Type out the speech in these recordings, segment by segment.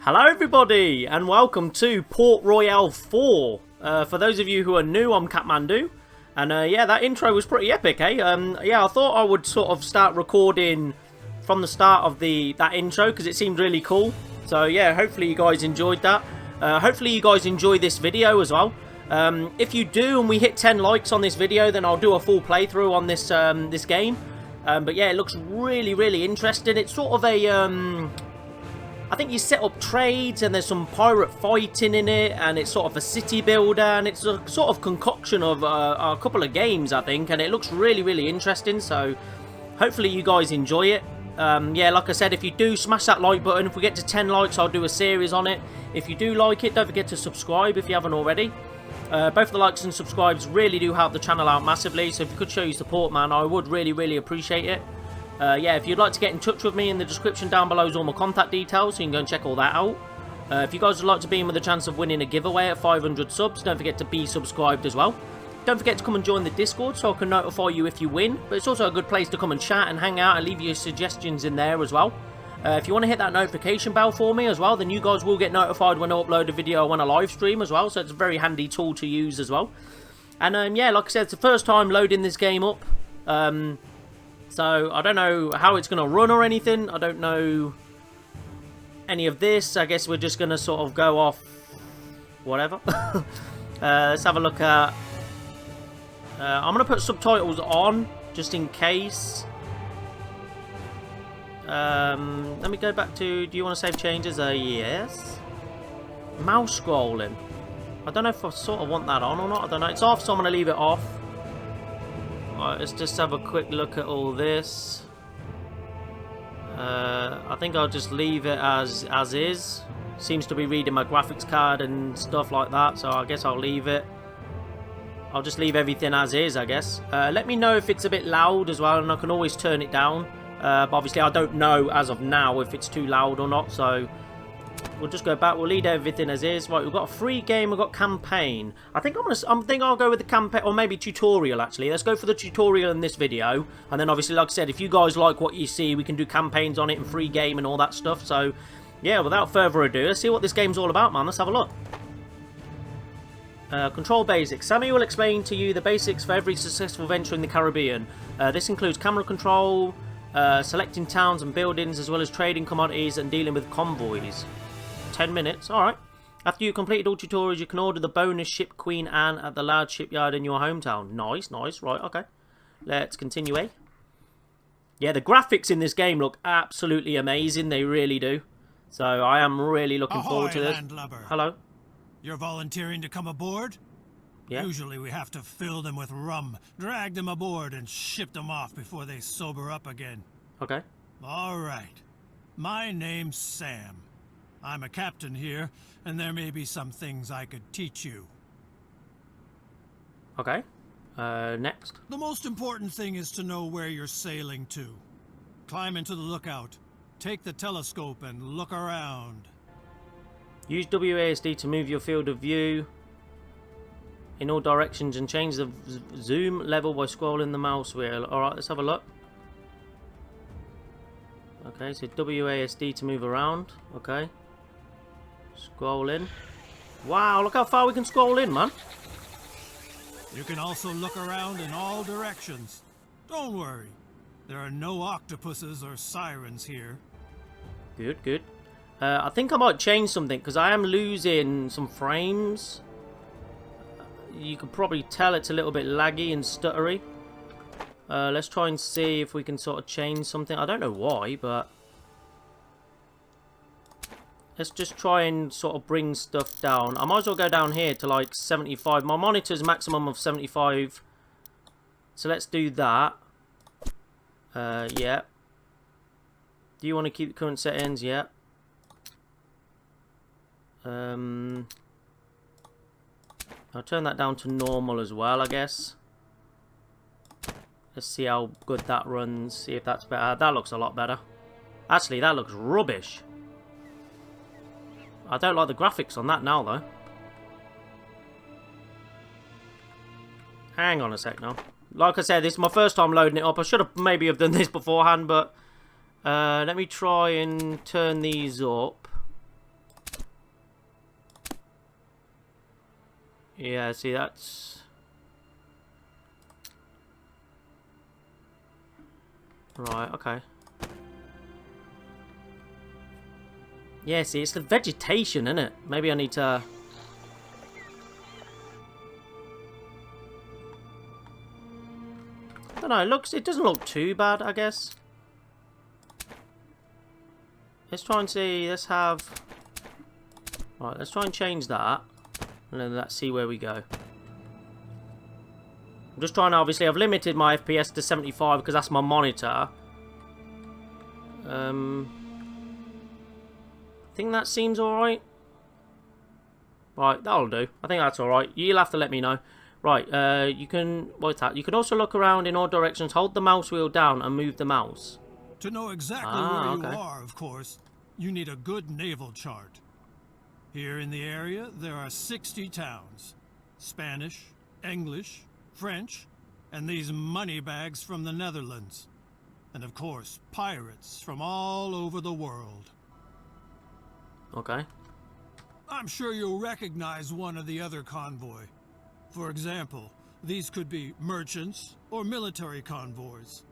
Hello everybody and welcome to Port Royale 4. For those of you who are new, I'm Kathmandu. And yeah, that intro was pretty epic, eh? Yeah, I thought I would sort of start recording from the start of that intro because it seemed really cool. So yeah, hopefully you guys enjoyed that. Hopefully you guys enjoy this video as well. If you do and we hit 10 likes on this video, then I'll do a full playthrough on this game. But yeah, it looks really interesting. It's sort of a... I think you set up trades and there's some pirate fighting in it, and it's sort of a city builder, and it's a sort of concoction of a couple of games, I think, and it looks really interesting. So hopefully you guys enjoy it. Yeah, like I said, if you do, smash that like button. If we get to 10 likes, I'll do a series on it. If you do like it, don't forget to subscribe if you haven't already. Both the likes and subscribes really do help the channel out massively, so if you could show your support, man, I would really appreciate it. Yeah, if you'd like to get in touch with me, in the description down below is all my contact details, so you can go and check all that out. If you guys would like to be in with a chance of winning a giveaway at 500 subs, don't forget to be subscribed as well. Don't forget to come and join the Discord so I can notify you if you win, but it's also a good place to come and chat and hang out and leave your suggestions in there as well. If you want to hit that notification bell for me as well, then you guys will get notified when I upload a video when I live stream as well, so it's a very handy tool to use as well. And yeah, like I said, it's the first time loading this game up. So, I don't know how it's going to run or anything. I don't know any of this. I guess we're just going to sort of go off whatever. Let's have a look at... I'm going to put subtitles on, just in case. Let me go back to... Do you want to save changes? Yes. Mouse scrolling. I don't know if I sort of want that on or not. I don't know. It's off, so I'm going to leave it off. Right, let's just have a quick look at all this. I think I'll just leave it as is. Seems to be reading my graphics card and stuff like that, so I guess I'll leave it. I'll just leave everything as is, I guess. Let me know if it's a bit loud as well, and I can always turn it down. But obviously I don't know as of now if it's too loud or not, so... We'll just go back. We'll leave everything as is. Right, we've got a free game. We've got campaign. I think I'll go with the campaign, or maybe tutorial. Actually, let's go for the tutorial in this video. And then, obviously, like I said, if you guys like what you see, we can do campaigns on it and free game and all that stuff. So, yeah, without further ado, let's see what this game's all about, man. Let's have a look. Control basics. Sammy will explain to you the basics for every successful venture in the Caribbean. This includes camera control, selecting towns and buildings, as well as trading commodities and dealing with convoys. 10 minutes, alright. After you completed all tutorials, you can order the bonus ship Queen Anne at the large shipyard in your hometown. Nice, right, okay. Let's continue, eh? Yeah, the graphics in this game look absolutely amazing, they really do. So I am really looking forward to this. Landlubber. Hello? You're volunteering to come aboard? Yeah. Usually we have to fill them with rum, drag them aboard, and ship them off before they sober up again. Okay. Alright. My name's Sam. I'm a captain here, and there may be some things I could teach you. Okay. Next. The most important thing is to know where you're sailing to. Climb into the lookout, take the telescope, and look around. Use WASD to move your field of view in all directions and change the zoom level by scrolling the mouse wheel. Alright, let's have a look. Okay, so WASD to move around. Okay. Scroll in. Wow, look how far we can scroll in, man. You can also look around in all directions. Don't worry. There are no octopuses or sirens here. Good. I think I might change something because I am losing some frames. You can probably tell it's a little bit laggy and stuttery. Let's try and see if we can sort of change something. I don't know why, but... Let's just try and sort of bring stuff down. I might as well go down here to like 75. My monitor's maximum of 75. So let's do that. Yeah. Do you want to keep the current settings? Yeah. I'll turn that down to normal as well, I guess. Let's see how good that runs. See if that's better. That looks a lot better. Actually, that looks rubbish. I don't like the graphics on that now, though. Hang on a sec now. Like I said, this is my first time loading it up. I should have maybe have done this beforehand, but Let me try and turn these up. Yeah, see, that's... Right, okay. Yeah, see, it's the vegetation, isn't it? Maybe I need to... I don't know, it doesn't look too bad, I guess. Let's try and see, let's have... Right, let's try and change that. And then let's see where we go. I'm just trying to, obviously, I've limited my FPS to 75 because that's my monitor. I think that seems alright. Right, that'll do. I think that's alright. You'll have to let me know. Right, you can... What's that? You can also look around in all directions, hold the mouse wheel down and move the mouse. To know exactly where you are, of course, you need a good naval chart. Here in the area, there are 60 towns. Spanish, English, French, and these money bags from the Netherlands. And of course, pirates from all over the world. Okay. I'm sure you'll recognize one or the other convoy. For example, these could be merchants or military convoys.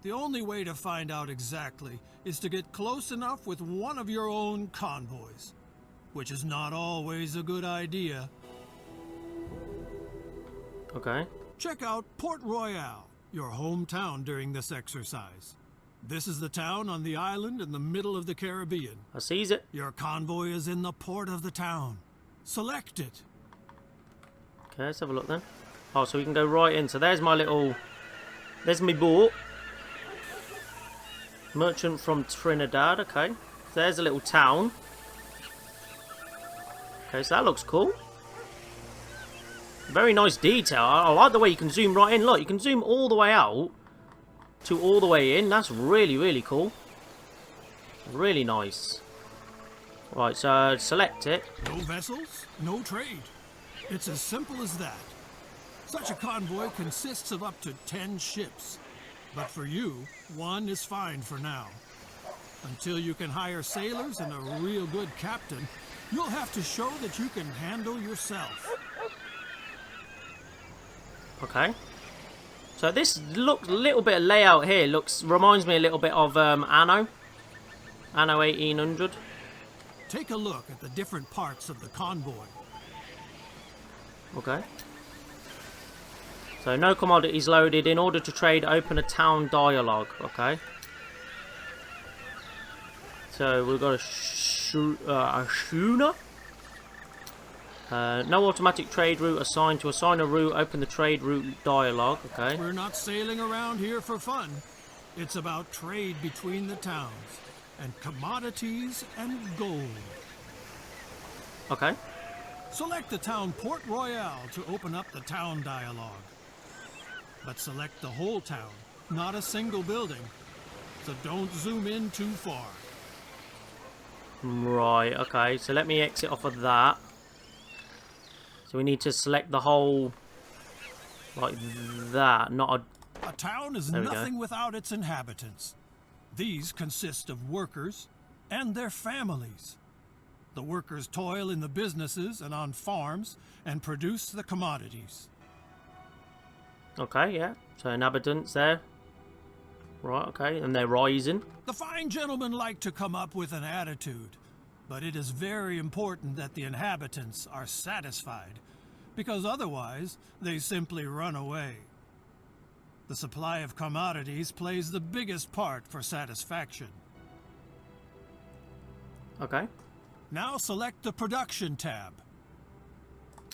The only way to find out exactly is to get close enough with one of your own convoys, which is not always a good idea. Okay. Check out Port Royale, your hometown during this exercise. This is the town on the island in the middle of the Caribbean. I sees it. Your convoy is in the port of the town. Select it. Okay, let's have a look then. Oh, so we can go right in. So there's my little... There's my boat. Merchant from Trinidad, okay. So there's a little town. Okay, so that looks cool. Very nice detail. I like the way you can zoom right in. Look, you can zoom all the way out to all the way in. That's really, really cool. Really nice. Right, so select it. No vessels, no trade. It's as simple as that. Such a convoy consists of up to 10 ships. But for you, one is fine for now. Until you can hire sailors and a real good captain, you'll have to show that you can handle yourself. Okay. So this looks a little bit of layout here. Reminds me a little bit of Anno 1800. Take a look at the different parts of the convoy. Okay. So no commodities loaded. In order to trade, open a town dialogue. Okay. So we've got a schooner. No automatic trade route assigned. To assign a route, open the trade route dialogue. Okay. We're not sailing around here for fun. It's about trade between the towns and commodities and gold. Okay. Select the town Port Royale to open up the town dialogue. But select the whole town, not a single building. So don't zoom in too far. Right, okay. So let me exit off of that. So we need to select the whole... like that, not a... A town is nothing without its inhabitants. These consist of workers and their families. The workers toil in the businesses and on farms and produce the commodities. Okay, yeah. So inhabitants there. Right, okay. And they're rising. The fine gentlemen like to come up with an attitude, but it is very important that the inhabitants are satisfied, because otherwise they simply run away. The supply of commodities plays the biggest part for satisfaction. Okay. Now select the production tab.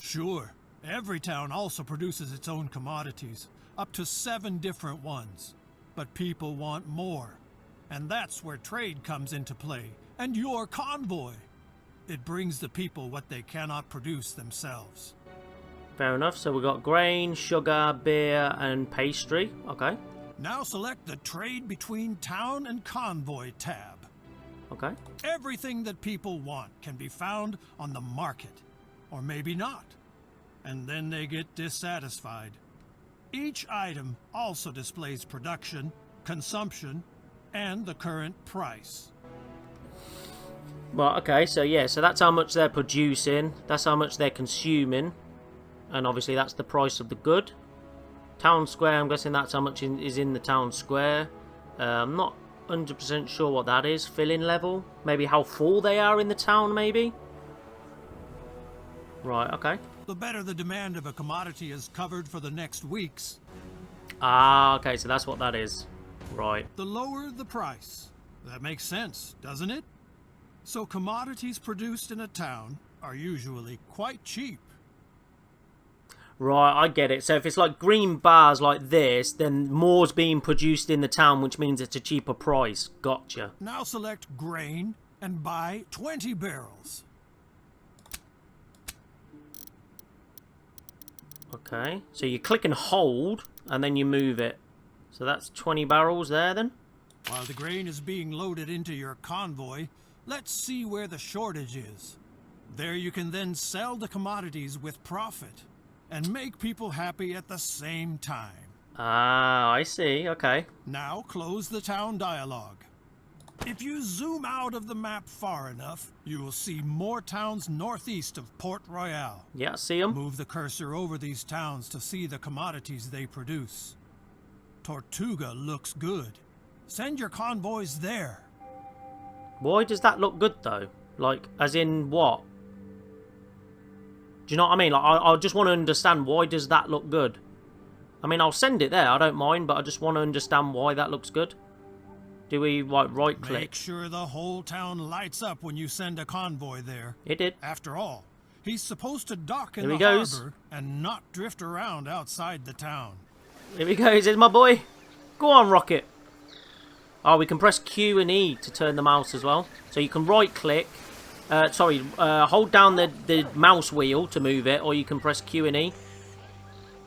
Sure, every town also produces its own commodities, up to 7 different ones. But people want more, and that's where trade comes into play, and your convoy. It brings the people what they cannot produce themselves. Fair enough. So we've got grain, sugar, beer, and pastry. Okay. Now select the Trade Between Town and Convoy tab. Okay. Everything that people want can be found on the market, or maybe not, and then they get dissatisfied. Each item also displays production, consumption, and the current price. Well, okay, so yeah, so that's how much they're producing, that's how much they're consuming. And obviously that's the price of the good. Town square, I'm guessing that's how much is in the town square. I'm not 100% sure what that is. Filling level? Maybe how full they are in the town, maybe? Right, okay. The better the demand of a commodity is covered for the next weeks, Ah, okay, so that's what that is. Right. the lower the price. That makes sense, doesn't it? So commodities produced in a town are usually quite cheap. Right, I get it. So if it's like green bars like this, then more's being produced in the town, which means it's a cheaper price. Gotcha. Now select grain and buy 20 barrels. Okay, so you click and hold, and then you move it. So that's 20 barrels there, then? While the grain is being loaded into your convoy, let's see where the shortage is. There you can then sell the commodities with profit and make people happy at the same time. Ah, I see. Okay. Now close the town dialogue. If you zoom out of the map far enough, you will see more towns northeast of Port Royale. Yeah, see them. Move the cursor over these towns to see the commodities they produce. Tortuga looks good. Send your convoys there. Why does that look good, though? Like, as in what? Do you know what I mean? Like, I just want to understand, why does that look good? I mean, I'll send it there, I don't mind, but I just want to understand why that looks good. Do we, like, right-click? Make sure the whole town lights up when you send a convoy there. It did. After all, he's supposed to dock in Here he the goes. harbor and not drift around outside the town. Here he goes, here's my boy. Go on, Rocket. Oh, we can press Q and E to turn the mouse as well. So you can right-click. Hold down the mouse wheel to move it, or you can press Q and E.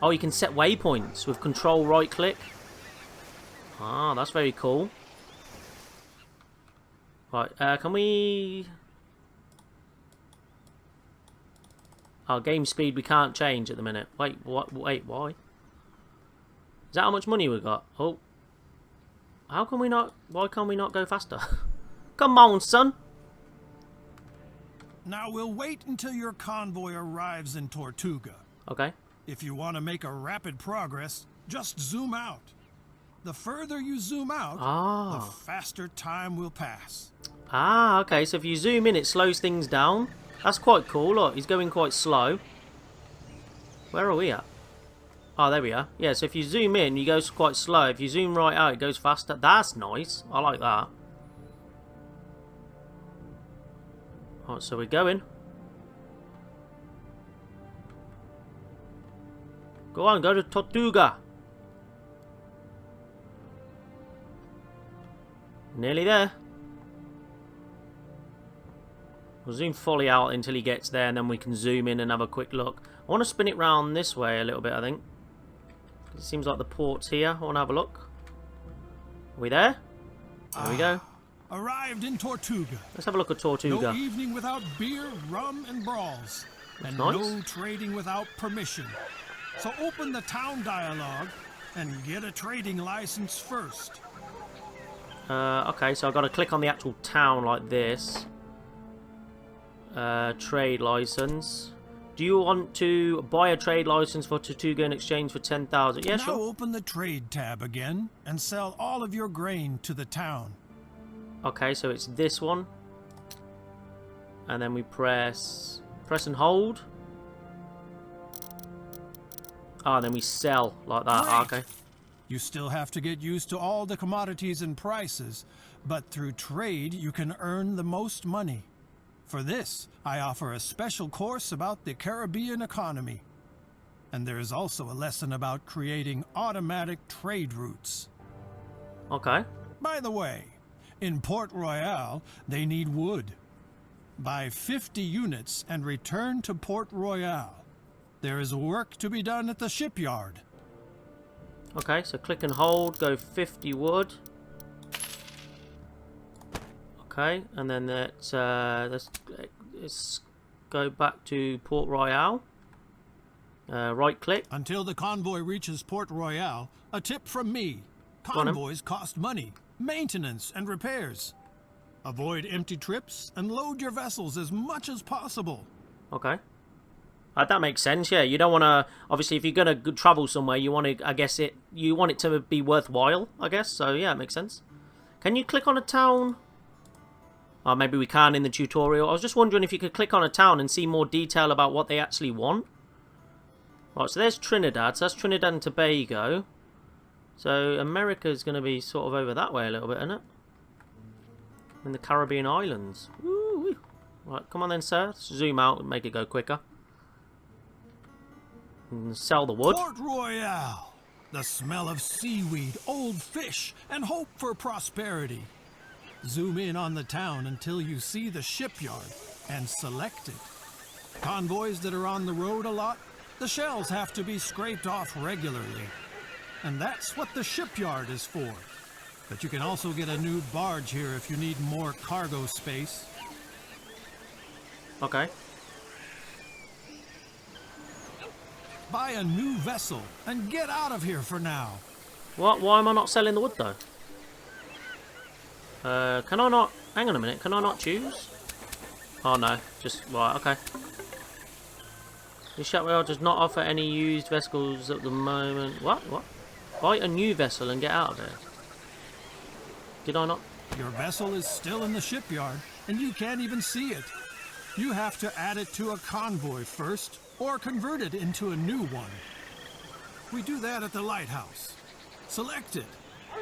Oh, you can set waypoints with control right-click. Ah, that's very cool. Right, can we... Oh, game speed we can't change at the minute. Wait, what? Wait, why? Is that how much money we got? Oh. How can we not... Why can't we not go faster? Come on, son. Now we'll wait until your convoy arrives in Tortuga. Okay. If you want to make a rapid progress, just zoom out. The further you zoom out, the faster time will pass. Ah, okay. So if you zoom in, it slows things down. That's quite cool. Look, he's going quite slow. Where are we at? Oh, there we are. Yeah, so if you zoom in, he goes quite slow. If you zoom right out, it goes faster. That's nice. I like that. Alright, so we're going. Go on, go to Tortuga. Nearly there. We'll zoom fully out until he gets there, and then we can zoom in and have a quick look. I want to spin it round this way a little bit, I think. It seems like the port's here. I want to have a look. Are we there? There we go. Arrived in Tortuga. Let's have a look at Tortuga. No evening without beer, rum, and brawls. That's and nice. No trading without permission. So open the town dialogue and get a trading license first. Okay, so I've got to click on the actual town like this. Trade license. Do you want to buy a trade license for Tortuga in exchange for 10,000? Yeah, now sure. open the trade tab again and sell all of your grain to the town. Okay, so it's this one. And then we press and hold. Oh, and then we sell like that. Great. Okay. You still have to get used to all the commodities and prices, but through trade you can earn the most money. For this, I offer a special course about the Caribbean economy. And there is also a lesson about creating automatic trade routes. Okay. By the way, in Port Royale, they need wood. Buy 50 units and return to Port Royale. There is work to be done at the shipyard. Okay, so click and hold, go 50 wood. Okay, and then let's go back to Port Royale. Right click. Until the convoy reaches Port Royale, a tip from me. Convoys cost money, maintenance, and repairs. Avoid empty trips and load your vessels as much as possible. Okay. That makes sense, yeah. You don't want to... Obviously, if you're going to travel somewhere, you want to... I guess you want it to be worthwhile, I guess. So, yeah, it makes sense. Can you click on a town? Oh, maybe we can in the tutorial. I was just wondering if you could click on a town and see more detail about what they actually want. Right, so there's Trinidad. So that's Trinidad and Tobago. So America's going to be sort of over that way a little bit, isn't it? In the Caribbean islands. Woo-wee. Right, come on then, sir. Let's zoom out and make it go quicker. And sell the wood. Port Royale. The smell of seaweed, old fish, and hope for prosperity. Zoom in on the town until you see the shipyard and select it. Convoys that are on the road a lot, the shells have to be scraped off regularly. And that's what the shipyard is for. But you can also get a new barge here if you need more cargo space. Okay. Buy a new vessel and get out of here for now. What? Why am I not selling the wood, though? Can I not... Hang on a minute. Can I not choose? Oh, no. Just... Right, okay. The shipyard does not offer any used vessels at the moment. What? What? Buy a new vessel and get out of there. Did I not? Your vessel is still in the shipyard, and you can't even see it. You have to add it to a convoy first, or convert it into a new one. We do that at the lighthouse. Select it.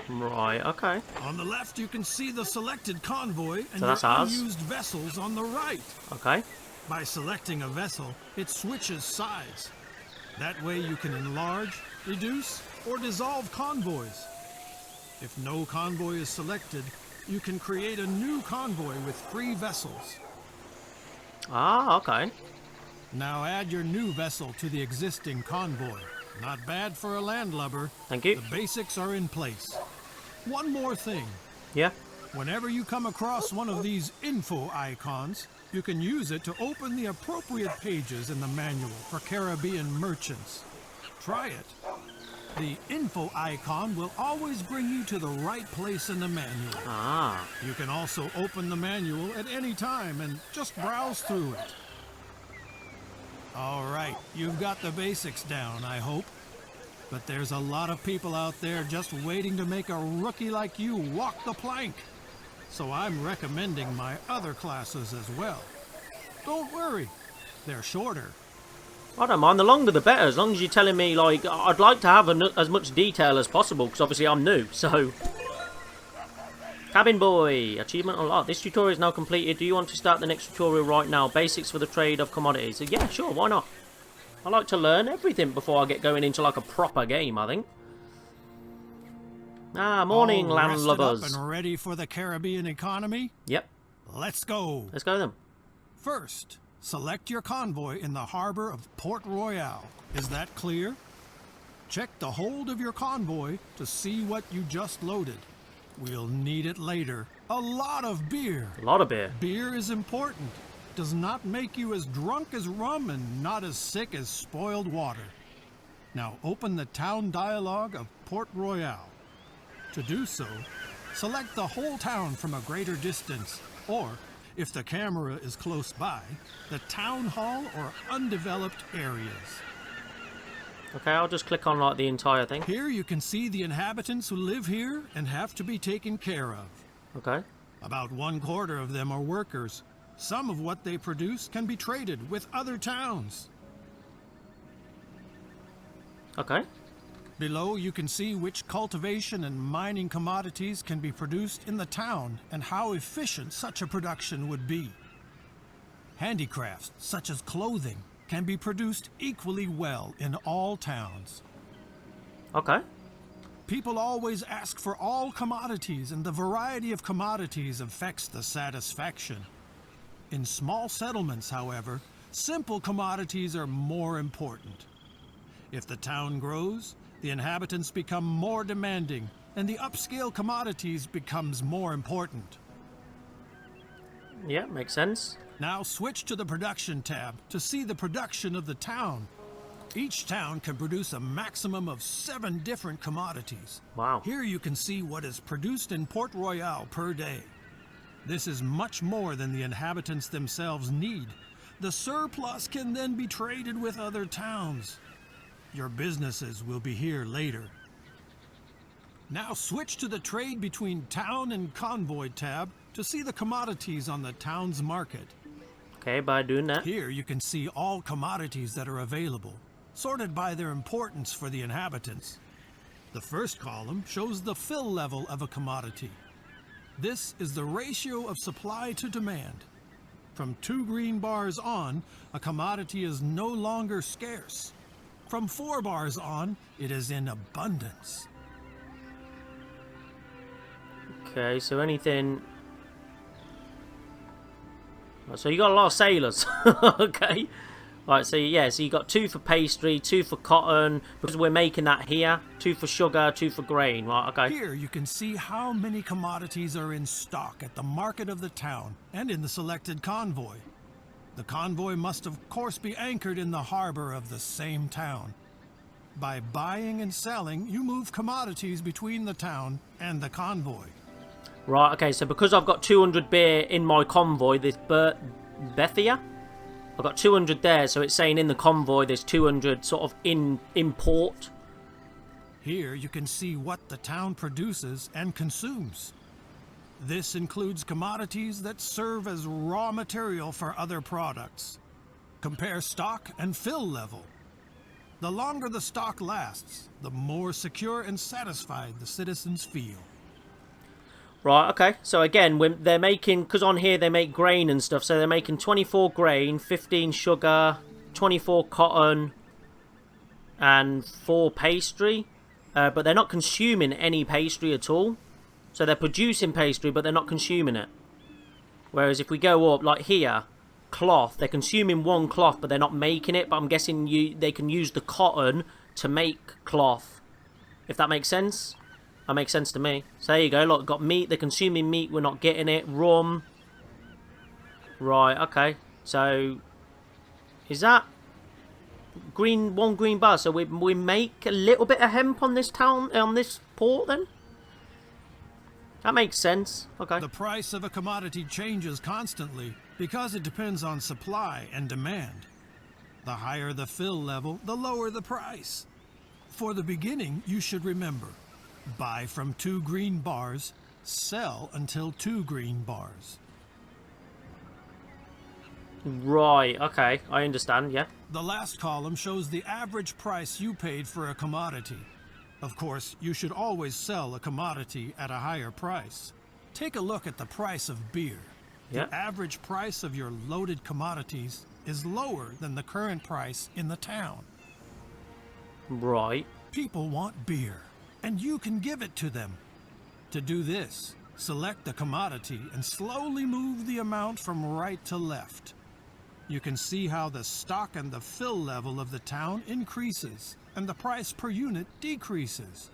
Right, okay. On the left, you can see the selected convoy and So that's your ours? unused vessels on the right. Okay. By selecting a vessel, it switches size. That way you can enlarge, reduce, or dissolve convoys. If no convoy is selected, you can create a new convoy with 3 vessels. Ah, okay. Now add your new vessel to the existing convoy. Not bad for a landlubber. Thank you. The basics are in place. One more thing. Yeah. Whenever you come across one of these info icons, you can use it to open the appropriate pages in the manual for Caribbean merchants. Try it. The info icon will always bring you to the right place in the manual. Ah. You can also open the manual at any time and just browse through it. All right, you've got the basics down, I hope. But there's a lot of people out there just waiting to make a rookie like you walk the plank. So I'm recommending my other classes as well. Don't worry, they're shorter. I don't mind. The longer the better, as long as you're telling me, like, I'd like to have as much detail as possible, because obviously I'm new, so... Cabin boy, achievement unlocked. This tutorial is now completed. Do you want to start the next tutorial right now? Basics for the trade of commodities. So, yeah, sure, why not? I like to learn everything before I get going into, like, a proper game, I think. Ah, morning, All landlubbers. rested up and ready for the Caribbean economy? Yep, Let's go. let's go then. First, select your convoy in the harbor of Port Royale. Is that clear? Check the hold of your convoy to see what you just loaded. We'll need it later. A lot of beer. A lot of beer. Beer is important. Does not make you as drunk as rum and not as sick as spoiled water. Now open the town dialogue of Port Royale. To do so, select the whole town from a greater distance, or, if the camera is close by, the town hall or undeveloped areas. Okay, I'll just click on, like, the entire thing. Here you can see the inhabitants who live here and have to be taken care of. Okay. About 1/4 of them are workers. Some of what they produce can be traded with other towns. Okay. Below you can see which cultivation and mining commodities can be produced in the town and how efficient such a production would be. Handicrafts, such as clothing, can be produced equally well in all towns. Okay. People always ask for all commodities, and the variety of commodities affects the satisfaction. In small settlements, however, simple commodities are more important. If the town grows, the inhabitants become more demanding, and the upscale commodities becomes more important. Yeah, makes sense. Now switch to the production tab to see the production of the town. Each town can produce a maximum of 7 different commodities. Wow. Here you can see what is produced in Port Royale per day. This is much more than the inhabitants themselves need, The surplus can then be traded with other towns. Your businesses will be here later. Now switch to the Trade Between Town and Convoy tab to see the commodities on the town's market. Okay, by doing that. Here you can see all commodities that are available, sorted by their importance for the inhabitants. The first column shows the fill level of a commodity. This is the ratio of supply to demand. From 2 green bars on, a commodity is no longer scarce. From 4 bars on, it is in abundance. Okay, so anything... So you got a lot of sailors. Okay. Right, so yeah, so you got 2 for pastry, 2 for cotton, because we're making that here. 2 for sugar, 2 for grain. Right, okay. Here you can see how many commodities are in stock at the market of the town and in the selected convoy. The convoy must of course be anchored in the harbor of the same town. By buying and selling, you move commodities between the town and the convoy. Right, okay, so because I've got 200 beer in my convoy, this Bethia, I've got 200 there, so it's saying in the convoy there's 200 sort of in port. Here you can see what the town produces and consumes. This includes commodities that serve as raw material for other products. Compare stock and fill level. The longer the stock lasts, the more secure and satisfied the citizens feel. Right, okay. So again, they're making, because on here they make grain and stuff, so they're making 24 grain, 15 sugar, 24 cotton, and 4 pastry. But they're not consuming any pastry at all. So they're producing pastry, but they're not consuming it. Whereas if we go up, like here, cloth, they're consuming 1 cloth, but they're not making it. But I'm guessing they can use the cotton to make cloth. If that makes sense. That makes sense to me. So there you go. Look, got meat. They're consuming meat. We're not getting it. Rum. Right. Okay. So is that green? 1 green bar. So we make a little bit of hemp on this town, on this port. Then that makes sense. Okay. The price of a commodity changes constantly because it depends on supply and demand. The higher the fill level, the lower the price. For the beginning, you should remember. Buy from 2 green bars, sell until 2 green bars. Right, okay, I understand, yeah. The last column shows the average price you paid for a commodity. Of course, you should always sell a commodity at a higher price. Take a look at the price of beer. Yeah. The average price of your loaded commodities is lower than the current price in the town. Right. People want beer, and you can give it to them. To do this, select the commodity and slowly move the amount from right to left. You can see how the stock and the fill level of the town increases and the price per unit decreases.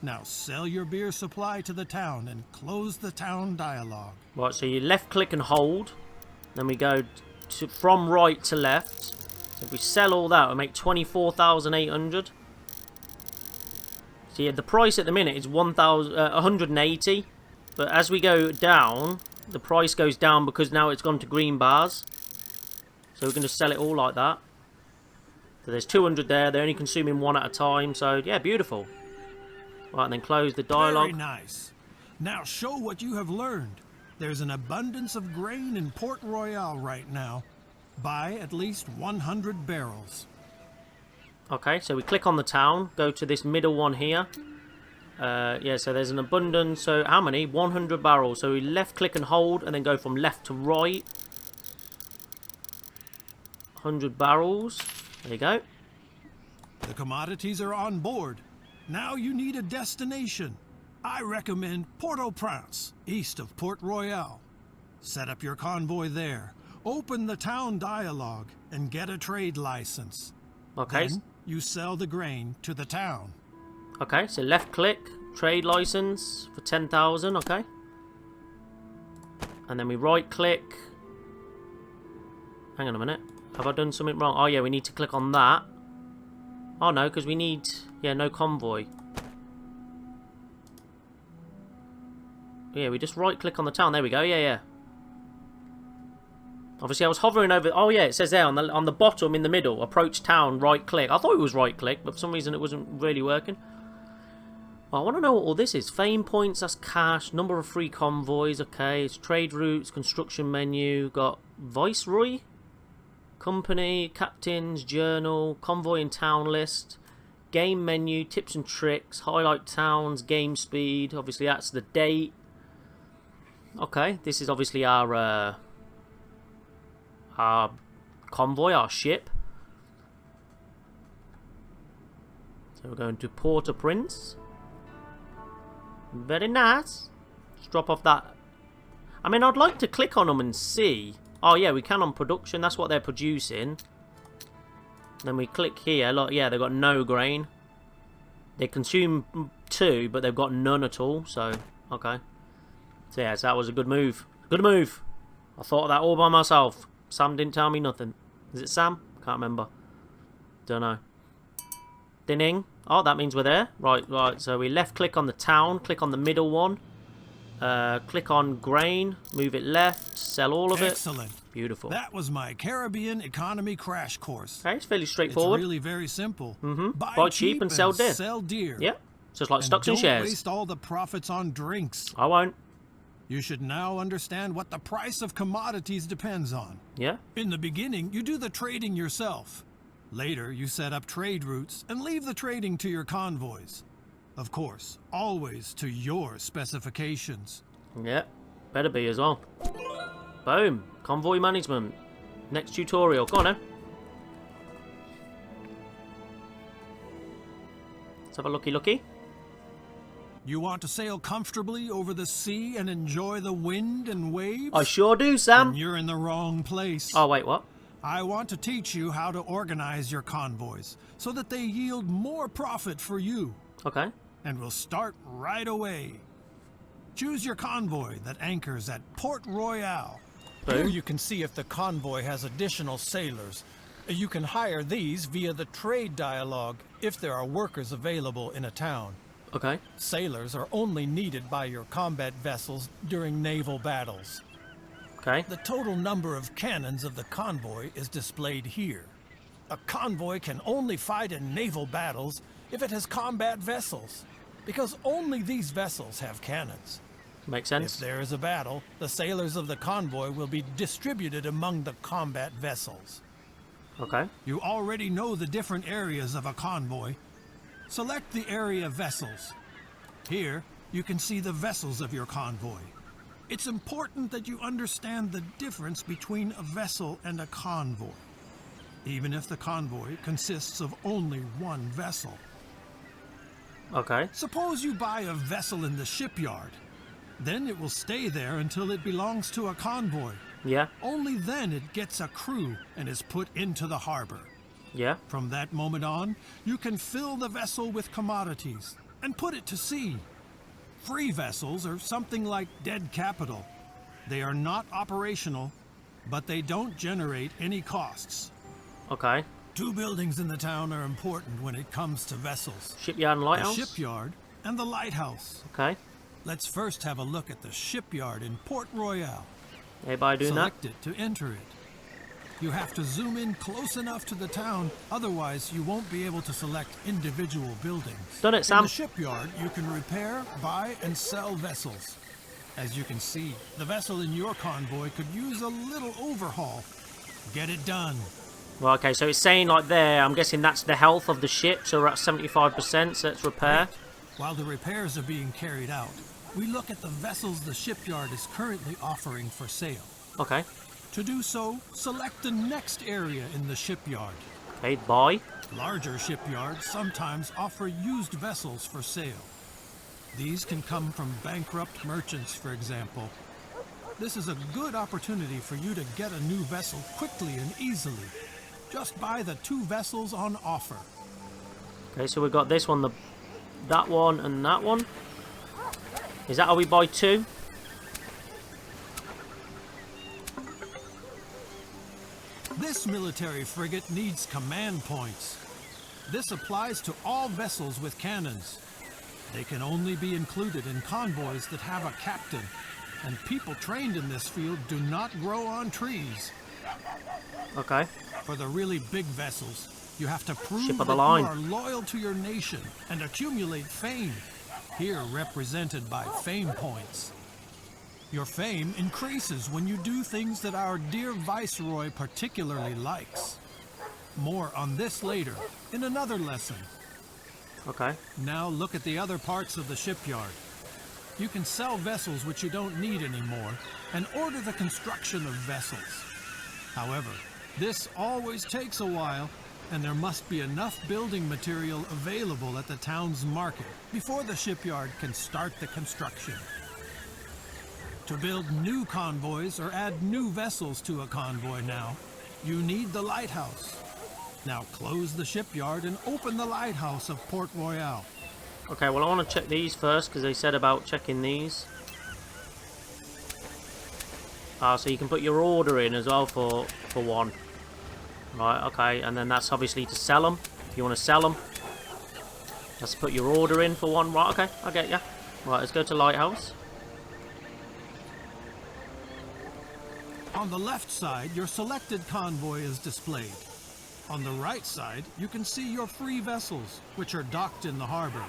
Now sell your beer supply to the town and close the town dialogue. Right, so you left click and hold. Then we go from right to left. So if we sell all that, we make 24,800. So yeah, the price at the minute is 180. But as we go down, the price goes down because now it's gone to green bars. So we're going to sell it all like that. So there's 200 there. They're only consuming 1 at a time. So yeah, beautiful. Right, and then close the dialogue. Very nice. Now show what you have learned. There's an abundance of grain in Port Royale right now. Buy at least 100 barrels. Okay, so we click on the town. Go to this middle one here. Yeah, so there's an abundance. So how many? 100 barrels. So we left click and hold and then go from left to right. 100 barrels. There you go. The commodities are on board. Now you need a destination. I recommend Port-au-Prince, east of Port Royale. Set up your convoy there. Open the town dialogue and get a trade license. Okay. Then you sell the grain to the town. Okay, so left click, trade license for 10,000, okay. And then we right click. Hang on a minute. Have I done something wrong? Oh yeah, we need to click on that. Oh no, because we need, yeah, no convoy. Yeah, we just right click on the town. There we go, yeah, yeah. Obviously, I was hovering over... Oh, yeah, it says there on the bottom in the middle. Approach town, right-click. I thought it was right-click, but for some reason it wasn't really working. Well, I want to know what all this is. Fame points, that's cash. Number of free convoys, okay. It's trade routes, construction menu. Got Viceroy, company, captains, journal, convoy and town list. Game menu, tips and tricks, highlight towns, game speed. Obviously, that's the date. Okay, this is obviously our convoy, our ship. So we're going to Port-au-Prince. Very nice. Let's drop off that. I mean, I'd like to click on them and see. Oh, yeah, we can on production. That's what they're producing. Then we click here. Look, yeah, they've got no grain. They consume 2, but they've got none at all. So, okay. So, yeah, so that was a good move. Good move. I thought of that all by myself. Sam didn't tell me nothing. Is it Sam? Can't remember. Don't know. Ding. Oh, that means we're there. Right. So we left click on the town. Click on the middle one. Click on grain. Move it left. Sell all of it. Excellent. Beautiful. That was my Caribbean economy crash course. Okay, it's fairly straightforward. It's really very simple. Buy cheap and sell dear. Sell dear. Yep. Just like stocks and shares. Don't waste all the profits on drinks. I won't. You should now understand what the price of commodities depends on. Yeah. In the beginning, you do the trading yourself. Later, you set up trade routes and leave the trading to your convoys. Of course, always to your specifications. Yeah. Better be as well. Boom. Convoy management. Next tutorial. Go on then. Let's have a looky. You want to sail comfortably over the sea and enjoy the wind and waves? I sure do, Sam. Then you're in the wrong place. Oh, wait, what? I want to teach you how to organize your convoys so that they yield more profit for you. Okay. And we'll start right away. Choose your convoy that anchors at Port Royale. Boom. Here you can see if the convoy has additional sailors. You can hire these via the trade dialogue if there are workers available in a town. Okay. Sailors are only needed by your combat vessels during naval battles. Okay. The total number of cannons of the convoy is displayed here. A convoy can only fight in naval battles if it has combat vessels, because only these vessels have cannons. Makes sense. If there is a battle, the sailors of the convoy will be distributed among the combat vessels. Okay. You already know the different areas of a convoy. Select the area vessels. Here, you can see the vessels of your convoy. It's important that you understand the difference between a vessel and a convoy, even if the convoy consists of only one vessel. Okay. Suppose you buy a vessel in the shipyard. Then it will stay there until it belongs to a convoy. Yeah. Only then it gets a crew and is put into the harbor. Yeah. From that moment on, you can fill the vessel with commodities and put it to sea. Free vessels are something like dead capital. They are not operational, but they don't generate any costs. Okay. 2 buildings in the town are important when it comes to vessels. Shipyard and lighthouse? The shipyard and the lighthouse. Okay. Let's first have a look at the shipyard in Port Royale. Everybody doing Select it to enter it. You have to zoom in close enough to the town, otherwise you won't be able to select individual buildings. Done it, In Sam. the shipyard, you can repair, buy, and sell vessels. As you can see, the vessel in your convoy could use a little overhaul. Get it done. Well, okay, so it's saying like there, I'm guessing that's the health of the ship, so we're at 75%, so let's repair. While the repairs are being carried out, we look at the vessels the shipyard is currently offering for sale. Okay. To do so, select the next area in the shipyard. Okay, buy. Larger shipyards sometimes offer used vessels for sale. These can come from bankrupt merchants, for example. This is a good opportunity for you to get a new vessel quickly and easily. Just buy the 2 vessels on offer. Okay, so we've got this one, that one, and that one. Is that how we buy 2? This military frigate needs command points. This applies to all vessels with cannons. They can only be included in convoys that have a captain, and people trained in this field do not grow on trees. Okay. For the really big vessels, you have to prove Ship that of the you line. are loyal to your nation and accumulate fame, here represented by fame points. Your fame increases when you do things that our dear Viceroy particularly likes. More on this later, in another lesson. Okay. Now look at the other parts of the shipyard. You can sell vessels which you don't need anymore, and order the construction of vessels. However, this always takes a while, and there must be enough building material available at the town's market before the shipyard can start the construction. To build new convoys or add new vessels to a convoy now, you need the lighthouse. Now close the shipyard and open the lighthouse of Port Royale. Okay, well I want to check these first because they said about checking these. So you can put your order in as well for one. Right, okay, and then that's obviously to sell them. If you want to sell them, let's put your order in for one. Right, okay, I get ya. Right, let's go to Lighthouse. On the left side, your selected convoy is displayed. On the right side, you can see your free vessels, which are docked in the harbor.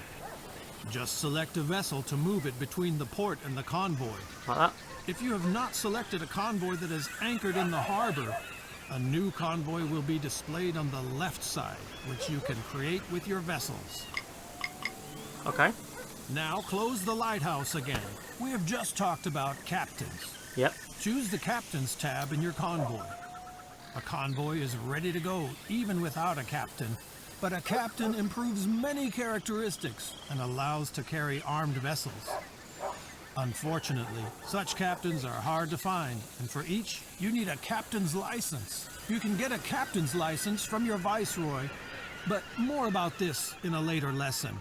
Just select a vessel to move it between the port and the convoy. Like that. If you have not selected a convoy that is anchored in the harbor, a new convoy will be displayed on the left side, which you can create with your vessels. Okay. Now close the lighthouse again. We have just talked about captains. Yep. Choose the Captain's tab in your convoy. A convoy is ready to go even without a captain, but a captain improves many characteristics and allows to carry armed vessels. Unfortunately, such captains are hard to find, and for each, you need a captain's license. You can get a captain's license from your viceroy, but more about this in a later lesson.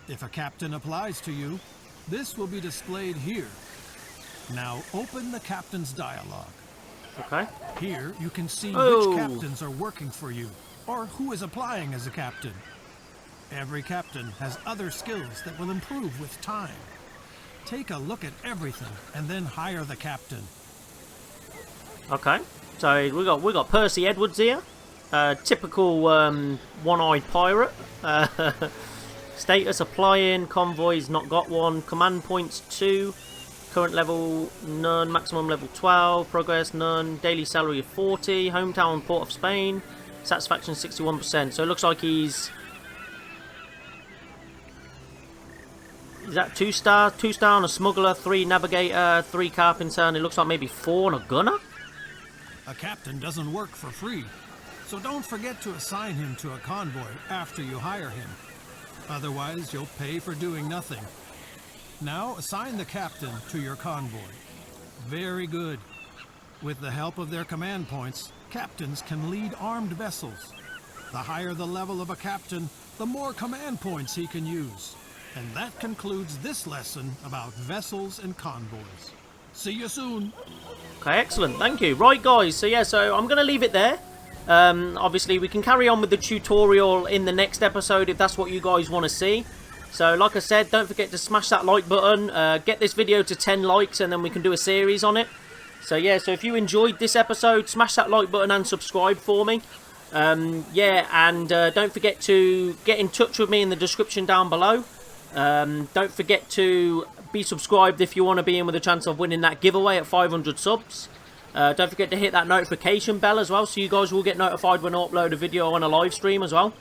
If a captain applies to you, this will be displayed here. Now open the captain's dialogue. Okay. Here you can see Oh. which captains are working for you, or who is applying as a captain. Every captain has other skills that will improve with time. Take a look at everything and then hire the captain. Okay. So we got Percy Edwards here. Typical one-eyed pirate. Status applying. Convoys not got one. Command points 2. Current level none. Maximum level 12. Progress none. Daily salary of 40. Hometown Port of Spain. Satisfaction 61%. So it looks like he's... Is that 2-star? 2-star on a smuggler, 3 navigator, 3 carpenter, and it looks like maybe 4 on a gunner? A captain doesn't work for free, so don't forget to assign him to a convoy after you hire him. Otherwise, you'll pay for doing nothing. Now, assign the captain to your convoy. Very good. With the help of their command points, captains can lead armed vessels. The higher the level of a captain, the more command points he can use. And that concludes this lesson about vessels and convoys. See you soon. Okay, excellent. Thank you. Right, guys. So, yeah, so I'm going to leave it there. Obviously, we can carry on with the tutorial in the next episode if that's what you guys want to see. So, like I said, don't forget to smash that like button. Get this video to 10 likes and then we can do a series on it. So, yeah, so if you enjoyed this episode, smash that like button and subscribe for me. Yeah, and don't forget to get in touch with me in the description down below. Don't forget to be subscribed if you want to be in with a chance of winning that giveaway at 500 subs. Don't forget to hit that notification bell as well, so you guys will get notified when I upload a video on a live stream as well.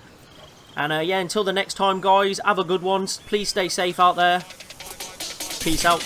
And yeah, until the next time, guys, have a good one. Please stay safe out there. Peace out.